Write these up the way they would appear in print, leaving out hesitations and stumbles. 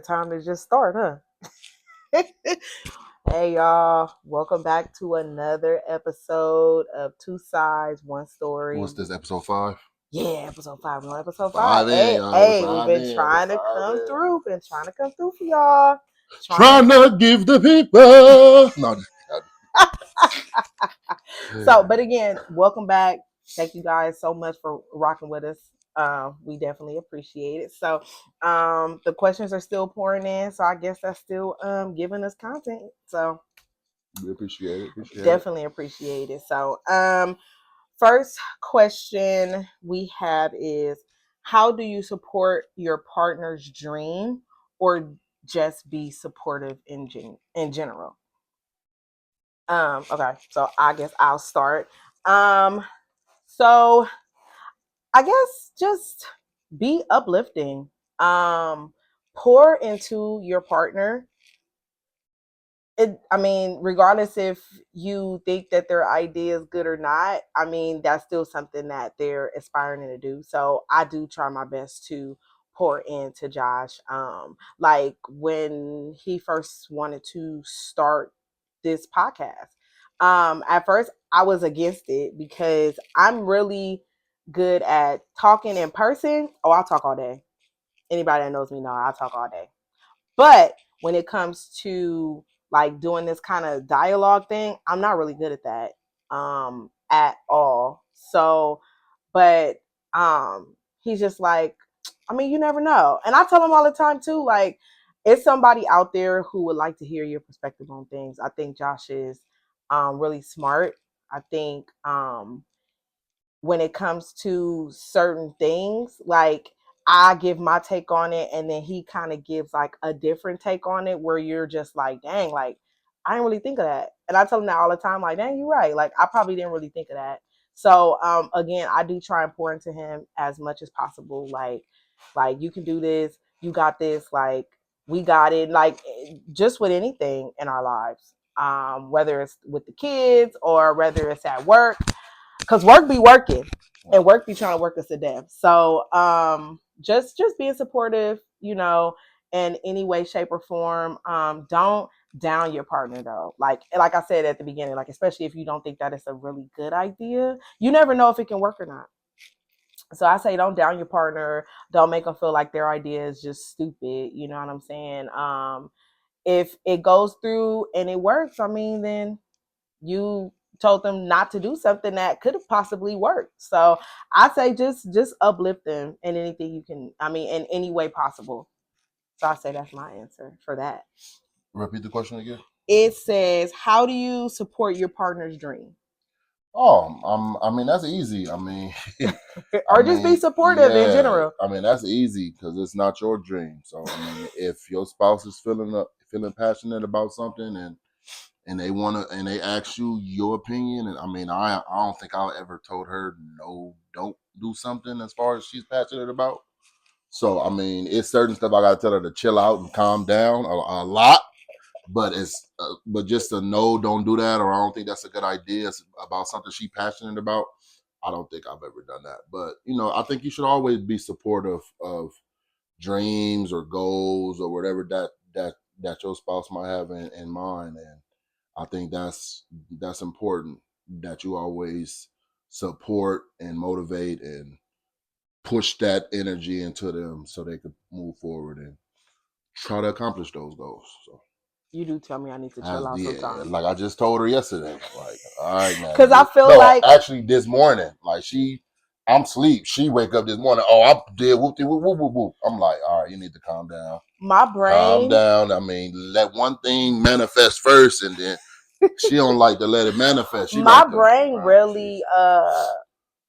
better time to just start, huh? Hey y'all, welcome back to another episode of Two Sides, One Story. What's this, episode 5? Yeah, episode 5. We're on episode 5. 5 in, Hey, y'all. hey, we've 5 been in. trying to 5 come in. through. Been trying to come through for y'all. Trying to give the people. No, So, but again, welcome back. Thank you guys so much for rocking with us. We definitely appreciate it. So, the questions are still pouring in. So I guess that's still giving us content. So we appreciate it. Definitely appreciate it. So, first question we have is, how do you support your partner's dream, or just be supportive in general? Okay, so I guess I'll start. So I guess just be uplifting. Pour into your partner. I mean, regardless if you think that their idea is good or not, I mean, that's still something that they're aspiring to do. So I do try my best to pour into Josh. Like when he first wanted to start this podcast. At first I was against it because I'm really good at talking in person. Oh, I'll talk all day. Anybody that knows me know I'll talk all day. But when it comes to like doing this kind of dialogue thing, I'm not really good at that at all. So, but he's just like, I mean, you never know. And I tell him all the time too, like, it's somebody out there who would like to hear your perspective on things. I think Josh is really smart. I think when it comes to certain things, like I give my take on it and then he kind of gives like a different take on it where you're just like, dang, like I didn't really think of that. And I tell him that all the time, like, dang, you're right. Like I probably didn't really think of that. So again, I do try and pour into him as much as possible. Like you can do this, you got this, like we got it, like just with anything in our lives. Whether it's with the kids or whether it's at work, because work be working and work be trying to work us to death. So just being supportive, in any way, shape, or form. Don't down your partner though. Like I said at the beginning, like especially if you don't think that it's a really good idea, you never know if it can work or not. So I say don't down your partner. Don't make them feel like their idea is just stupid. You know what I'm saying? If it goes through and it works, I mean, then you told them not to do something that could have possibly worked. So I say just uplift them in anything you can. I mean, in any way possible. So I say that's my answer for that. Repeat the question again. It says, how do you support your partner's dream? I mean, that's easy. I mean, or just be supportive in general. I mean, that's easy because it's not your dream. So I mean, if your spouse is feeling passionate about something and they want to and they ask you your opinion, and I mean, I don't think I ever told her no, don't do something as far as she's passionate about. So I mean, it's certain stuff I gotta tell her to chill out and calm down a lot. But but just a no, don't do that, or I don't think that's a good idea. It's about something she's passionate about. I don't think I've ever done that. But I think you should always be supportive of dreams or goals or whatever that your spouse might have in mind. And I think that's important, that you always support and motivate and push that energy into them so they could move forward and try to accomplish those goals. So You do tell me I need to chill out sometimes. like I just told her yesterday. Like, all right, man. Because I feel like actually this morning, like I'm asleep. She wake up this morning. Oh, I did whoop whoop whoop whoop whoop. I'm like, all right, you need to calm down. My brain. Calm down. I mean, let one thing manifest first, and then she don't like to let it manifest. She my like brain really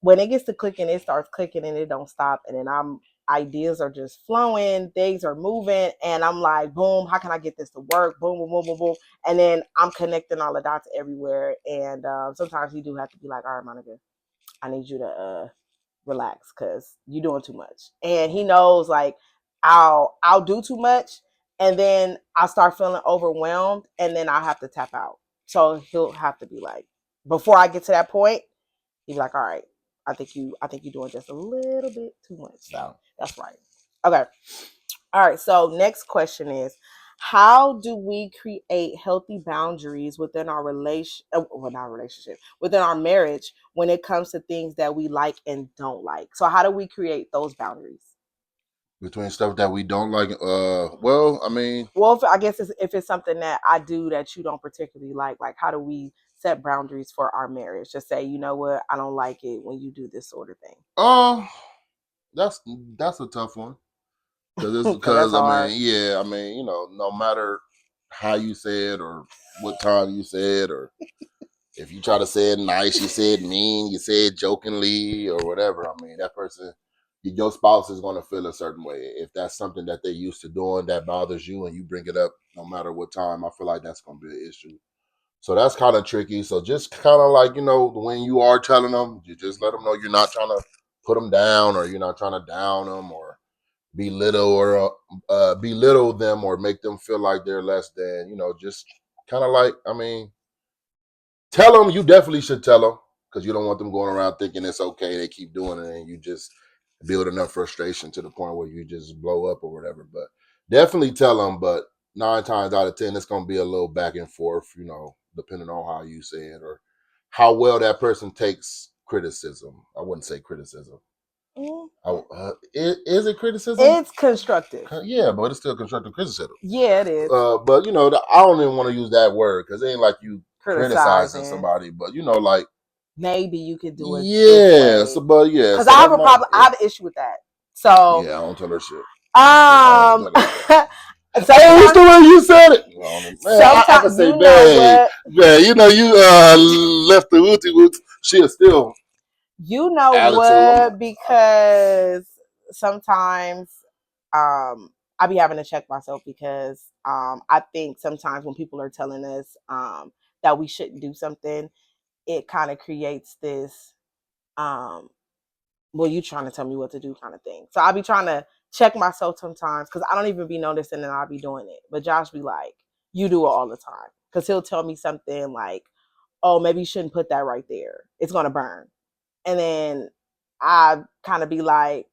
when it gets to clicking, it starts clicking and it don't stop. And then ideas are just flowing, things are moving, and I'm like, boom, how can I get this to work? Boom, boom, boom, boom, boom. And then I'm connecting all the dots everywhere. And sometimes you do have to be like, all right, Monica, I need you to relax because you're doing too much. And he knows like I'll do too much, and then I start feeling overwhelmed, and then I'll have to tap out. So he'll have to be like, before I get to that point, he's like, all right, I think you're doing just a little bit too much. So that's right. Okay. All right. So next question is, how do we create healthy boundaries within our not relationship, within our marriage when it comes to things that we like and don't like? So how do we create those boundaries? Between stuff that we don't like, well, I mean, Well, I guess if it's something that I do that you don't particularly like how do we set boundaries for our marriage? Just say, you know what, I don't like it when you do this sort of thing. uh, that's that's a tough one Because that's because I hard. mean, yeah, I mean, no matter how you say it or what time you say it, or if you try to say it nice, you say it mean, you say it jokingly or whatever. I mean, that person, your spouse is going to feel a certain way. If that's something that they're used to doing that bothers you and you bring it up no matter what time, I feel like that's going to be an issue. So that's kind of tricky. So just kind of like, when you are telling them, you just let them know you're not trying to put them down, or you're not trying to down them or belittle them or make them feel like they're less than, just kind of like, I mean, tell them. You definitely should tell them, because you don't want them going around thinking it's okay. They keep doing it, and you just build enough frustration to the point where you just blow up or whatever. But definitely tell them. But 9 times out of 10, it's going to be a little back and forth, depending on how you say it or how well that person takes criticism. I wouldn't say criticism. Mm. Is it criticism? It's constructive. Yeah, but it's still constructive criticism. Yeah, it is. But I don't even want to use that word, because it ain't like you criticizing Criticizing. somebody, but like, Maybe you could do it this yeah. way. So, but yeah, Because so I have that a might, problem. I have an issue with that. So yeah, I don't tell her shit. um Hey, it's the way you said it. Man, I can sometimes say, you know babe, what you left the wooty woots. She'll still you know attitude. what because sometimes I be having to check myself because I think sometimes when people are telling us that we shouldn't do something, it kind of creates this um well, you trying to tell me what to do kind of thing. So I'll be trying to check myself sometimes because I don't even be noticing that I'll be doing it. But Josh be like, you do it all the time. Because he'll tell me something like, oh, maybe you shouldn't put that right there. It's going to burn. And then I kind of be like,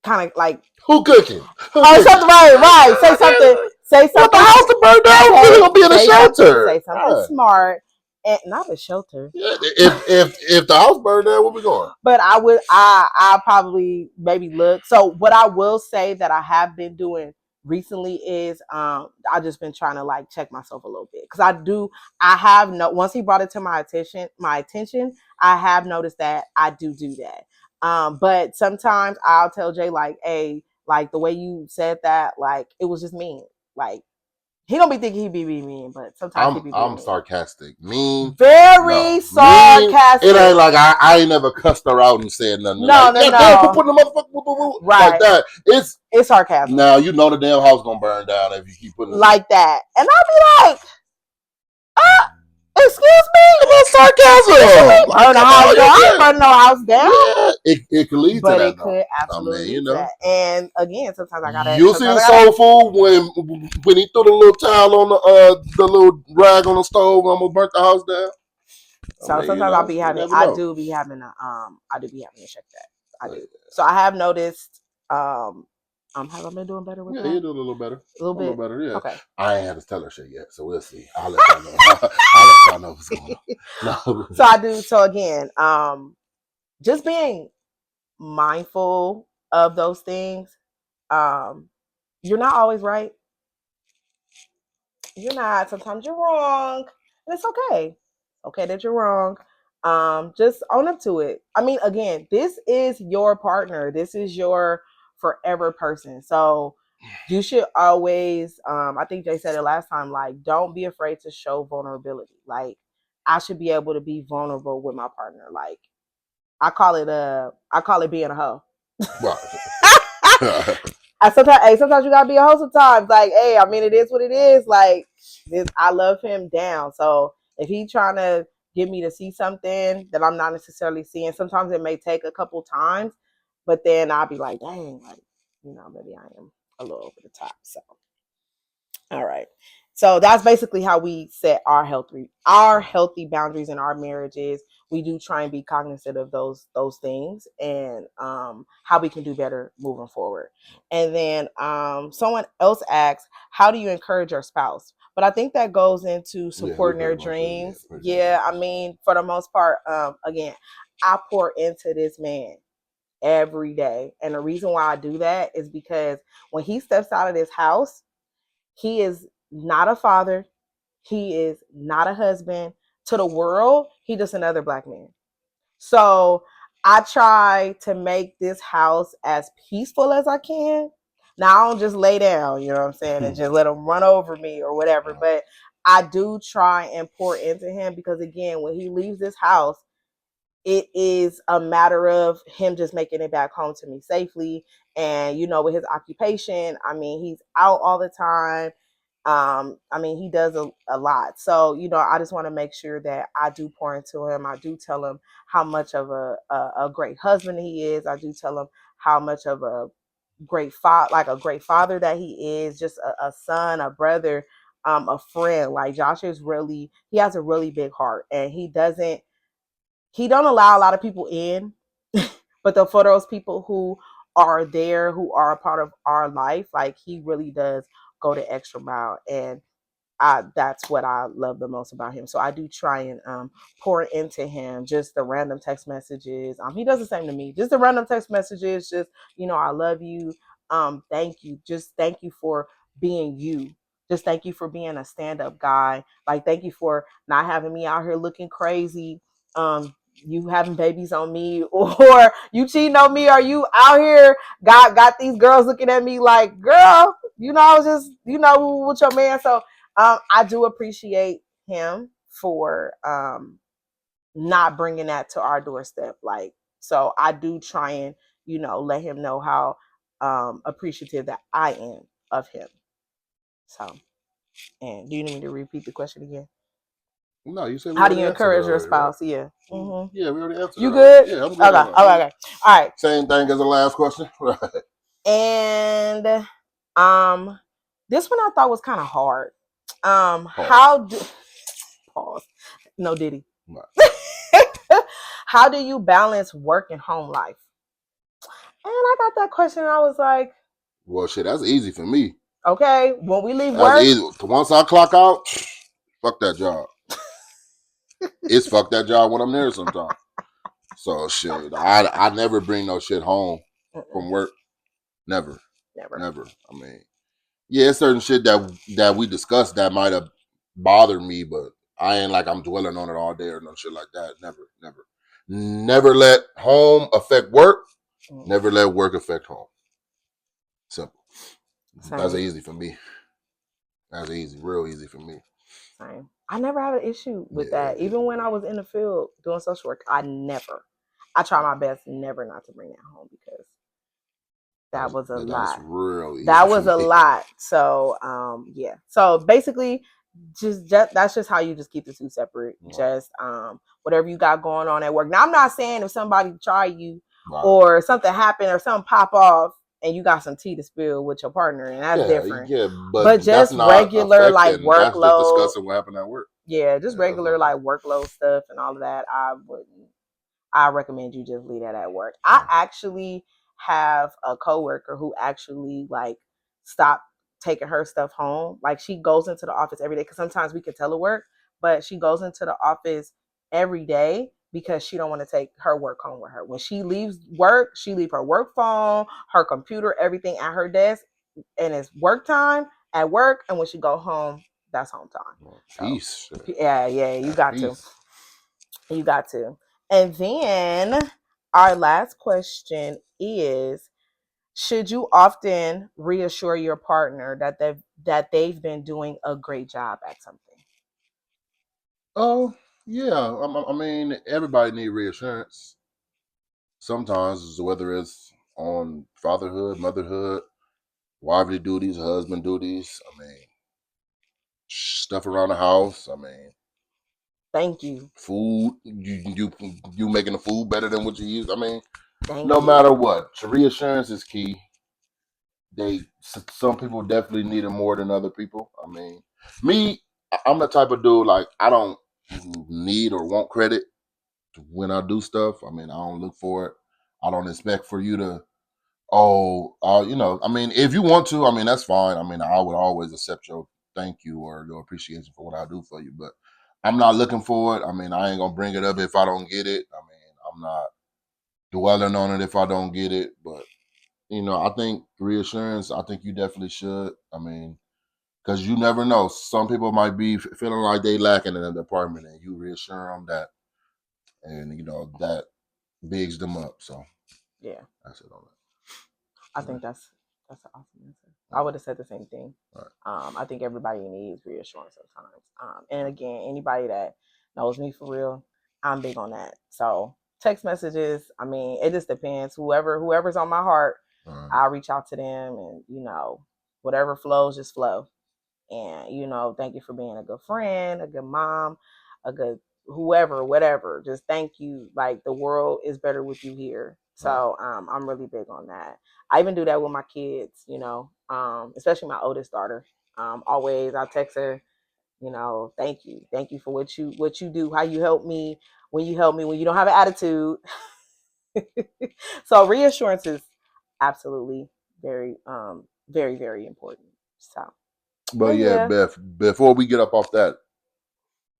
Who cooking? oh, something right. Say something. Say What, the something. house to burn down? We're Okay. gonna be in a shelter. Say something smart. And not a shelter. Yeah, if the house burned down, where we going? But I probably maybe look. So what I will say that I have been doing recently is I just been trying to like check myself a little bit because I have no once he brought it to my attention I have noticed that I do that. But sometimes I'll tell Jay like, hey, like the way you said that, like it was just mean. Like he don't be thinking he be mean, but sometimes he be I'm mean. sarcastic. Mean. Very No. sarcastic. Mean, it ain't like I ain't never cussed her out and said nothing. No, like, no, yeah, no. damn, who putting the motherfucker right. like that? It's sarcasm. Now you know the damn house gonna burn down if you keep putting like that. And I'll be like, excuse me? It's sarcasm. Burn the house down. I ain't burning no house down. Yeah, it could lead to that. But it could absolutely lead to that. And again, sometimes I gotta. You see Soul Food when he threw the little towel on the little rag on the stove, almost burnt the house down. So sometimes I'll be having. I do be having to check that. I do. So I have noticed. Have I been doing better with that? Yeah, you're doing a little better. A little bit better. Yeah. Okay. I ain't had to tell her shit yet, so we'll see. I'll let y'all know. I'll let y'all know what's going on. No. So I do. So again, just being mindful of those things. You're not always right. You're not. Sometimes you're wrong, and it's okay. Okay that you're wrong. Just own up to it. I mean, again, this is your partner. This is your forever person. So you should always. I think Jay said it last time. Like, don't be afraid to show vulnerability. Like, I should be able to be vulnerable with my partner. Like, I call it being a hoe. Sometimes you gotta be a hoe sometimes. Like, hey, I mean, it is what it is. Like, I love him down. So if he trying to get me to see something that I'm not necessarily seeing, sometimes it may take a couple times, but then I'll be like, dang, like, maybe I am a little over the top. So, all right. So that's basically how we set our healthy boundaries in our marriages. We do try and be cognizant of those things, and how we can do better moving forward. And then someone else asks, how do you encourage your spouse? But I think that goes into Yeah, we supporting their pretty much do. Yeah, dreams. pretty much Yeah, I do. mean, for the most part, again, I pour into this man every day. And the reason why I do that is because when he steps out of this house, he is not a father. He is not a husband. To the world, he just another black man. So I try to make this house as peaceful as I can. Now I don't just lay down, you know what I'm saying, and just let him run over me or whatever. But I do try and pour into him because again, when he leaves this house, it is a matter of him just making it back home to me safely. And with his occupation, I mean, he's out all the time. I mean, he does a lot. So, I just want to make sure that I do pour into him. I do tell him how much of a great husband he is. I do tell him how much of a great father that he is, just a son, a brother, a friend. Like Josh he has a really big heart, and he don't allow a lot of people in, but for those people who are there, who are a part of our life, like he really does go the extra mile. And that's what I love the most about him. So I do try and pour into him just the random text messages. He does the same to me. Just the random text messages, just, I love you. Thank you. Just thank you for being you. Just thank you for being a stand-up guy. Like, thank you for not having me out here looking crazy. You having babies on me, or you cheating on me, or you out here got these girls looking at me like, girl, I was just, with your man. So I do appreciate him for not bringing that to our doorstep. Like, so I do try and, let him know how appreciative that I am of him. So, and do you need me to repeat the question again? No, you said we How do already you answered it encourage your already, right? spouse? Yeah. Mm-hmm. Yeah, we already answered You it already. good? Yeah, I'm Okay. good on Okay. that. Okay. All right. Same thing as the last question. Right. And um, this one I thought was kind of hard. Pause. How do pause? No, Diddy. Right. How do you balance work and home life? And I got that question. I was like, Well, shit, that's easy for me. okay, when we leave That's work, easy. Once I clock out, fuck that job. It's fuck that job when I'm there sometimes. So shit, I never bring no shit home from work. Never, never. never. I mean, yeah, it's certain shit that we discussed that might have bothered me, but I ain't like I'm dwelling on it all day or no shit like that. Never, never. Never let home affect work. Never let work affect home. Simple. That's Same. easy for me. That's easy, real easy for me. Same. I never had an issue with that. Yeah, Even when I was in the field doing social work, I try my best never not to bring that home because that was a that's lot. real easy That for was a me. lot. So yeah. So basically, just that's just how you just keep the two separate. Right. Just whatever you got going on at work. Now I'm not saying if somebody try you Right. or something happen or something pop off and you got some tea to spill with your partner, and that's different. Yeah, But but that's just not regular like affecting. That's just workload. discussing what happened at work. Yeah, just Yeah, that's regular not. like workload stuff and all of that. I recommend you just leave that at work. I actually have a coworker who actually like stopped taking her stuff home. Like, she goes into the office every day because sometimes we can telework, but she goes into the office every day because she don't want to take her work home with her. When she leaves work, she leave her work phone, her computer, everything at her desk, and it's work time at work. And when she go home, that's home time. Peace. So, yeah, you got to. You got to. And then our last question is, should you often reassure your partner that they've been doing a great job at something? Oh, yeah. I mean, everybody need reassurance. Sometimes, whether it's on fatherhood, motherhood, wifely duties, husband duties. I mean, stuff around the house. I mean, Thank you. food. You making the food better than what you used. I mean, Thank no you. matter what, reassurance is key. some people definitely need it more than other people. I mean, me, I'm the type of dude like I don't need or want credit when I do stuff. I mean, I don't look for it. I don't expect for you to I mean, if you want to, I mean, that's fine. I mean, I would always accept your thank you or your appreciation for what I do for you, but I'm not looking for it. I mean, I ain't gonna bring it up if I don't get it. I mean, I'm not dwelling on it if I don't get it, but I think reassurance, I think you definitely should. I mean, because you never know. Some people might be feeling like they lacking in a department, and you reassure them that, and that bigs them up. So Yeah, that's it on I that. think that's an awesome answer. I would have said the same thing. All right. I think everybody needs reassurance sometimes. And again, anybody that knows me for real, I'm big on that. So text messages, I mean, it just depends. Whoever's on my heart, I'll reach out to them, and whatever flows, just flow. And thank you for being a good friend, a good mom, a good whoever, whatever. Just thank you. Like, the world is better with you here. So I'm really big on that. I even do that with my kids, especially my oldest daughter. Always I text her, thank you for what you do, how you help me, when you help me when you don't have an attitude. So reassurance is absolutely very very very important. So, But but yeah, yeah. Beth, before we get up off that,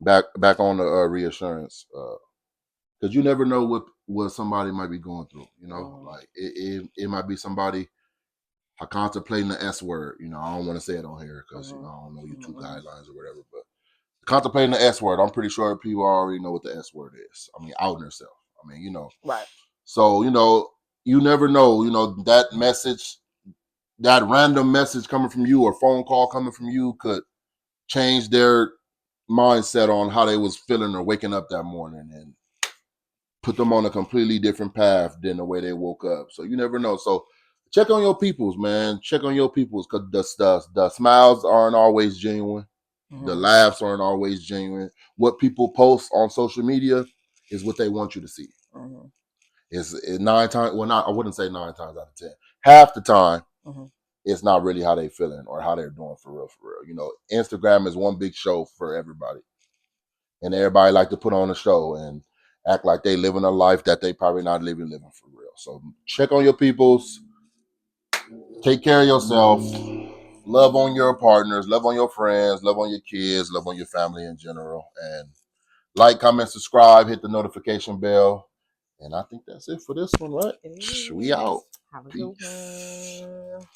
back on the reassurance, because you never know what somebody might be going through. Like it might be somebody contemplating the S word. I don't want to say it on here because I don't know YouTube guidelines or whatever, but contemplating the S word. I'm pretty sure people already know what the S word is. I mean, outing herself. I mean, Right. So you never know. That message, that random message coming from you or phone call coming from you could change their mindset on how they was feeling or waking up that morning and put them on a completely different path than the way they woke up. So you never know. So check on your peoples, man. Check on your peoples because the smiles aren't always genuine. The laughs aren't always genuine. What people post on social media is what they want you to see. It's 9 times. Well, not I wouldn't say 9 times out of 10. Half the time, it's not really how they feeling or how they're doing for real. For real, Instagram is one big show for everybody, and everybody like to put on a show and act like they living a life that they probably not living for real. So check on your peoples, take care of yourself, love on your partners, love on your friends, love on your kids, love on your family in general, and like, comment, subscribe, hit the notification bell. And I think that's it for this one, right? We out. Have a good Peace. one.